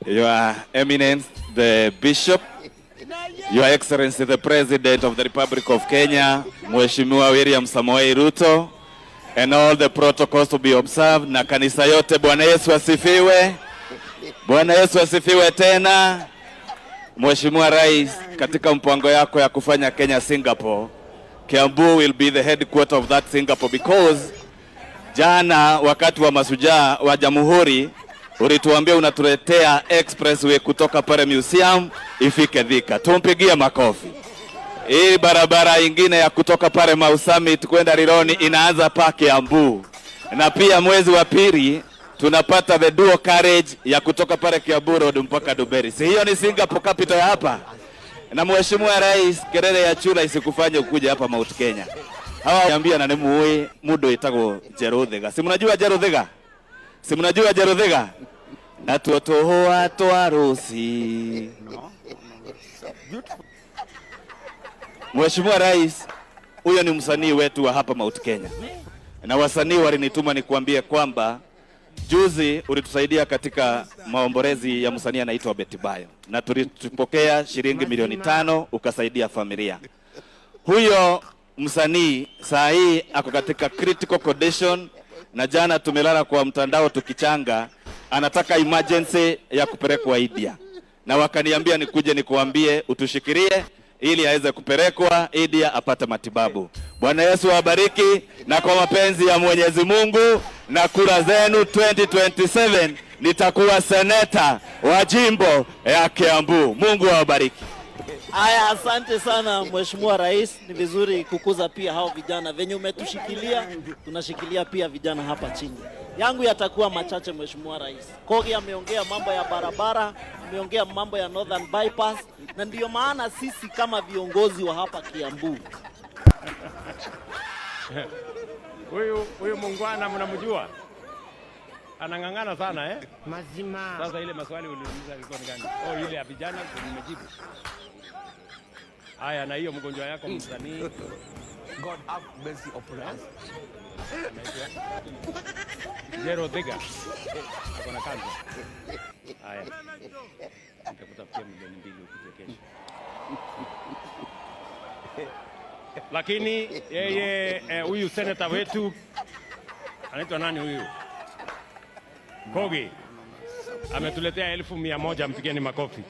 Your Eminence, the Bishop, Your Excellency, the President of the Republic of Kenya, Mheshimiwa William Samoei Ruto, and all the protocols to be observed, na kanisa yote. Bwana Yesu asifiwe. Bwana Yesu asifiwe tena. Mheshimiwa Rais, katika mpango yako ya kufanya Kenya Singapore, Kiambu will be the headquarter of that Singapore, because jana wakati wa mashujaa wa Jamhuri ulituambia unatuletea expressway kutoka pale museum ifike Thika. Tumpigie makofi. Hii barabara ingine ya kutoka pale Mau Summit kwenda Rironi inaanza pa Kiambu. Na pia mwezi wa pili tunapata the dual carriage ya kutoka pale Kiambu Road mpaka Duberi. Si hiyo ni Singapore capital ya hapa? Na Mheshimiwa Rais, kelele ya chula isikufanye ukuja hapa Mount Kenya. Hawa niambia na nimuwe mudo itago Jeruthega. Si mnajua Jeruthega? Si mnajua Jeruthega? Na tuotohoa toarusi. Mheshimiwa Rais, huyo ni msanii wetu wa hapa Mount Kenya. Na wasanii walinituma nikuambie kwamba juzi ulitusaidia katika maombolezi ya msanii anaitwa Betty Bayo. Na tulipokea shilingi milioni 5 ukasaidia familia. Huyo msanii saa hii ako katika critical condition, na jana tumelala kwa mtandao tukichanga anataka emergency ya kupelekwa India. Na wakaniambia nikuje nikuambie utushikirie ili aweze kupelekwa India apate matibabu. Bwana Yesu awabariki, na kwa mapenzi ya Mwenyezi Mungu na kura zenu 2027 nitakuwa seneta wa jimbo ya Kiambu. Mungu awabariki. Aya, asante sana Mheshimiwa Rais, ni vizuri kukuza pia hao vijana. Venye umetushikilia, tunashikilia pia vijana hapa chini. Yangu yatakuwa machache Mheshimiwa Rais. Kogi ameongea mambo ya barabara, ameongea mambo ya Northern Bypass, na ndiyo maana sisi kama viongozi wa hapa Kiambu. Huyu mungwana mnamjua? Anang'ang'ana sana Mazima. Sasa ile maswali uliuliza ilikuwa ni gani? Ile ya vijana nimejibu. Haya, na hiyo mgonjwa yako msanii. God have mercy upon us. Jeruthega. Akona kanza. Haya. Nitakutafutia milioni 2 ukuje kesho. Lakini yeye huyu senator wetu anaitwa nani huyu? Kogi. Ametuletea 1,100, mpigeni makofi.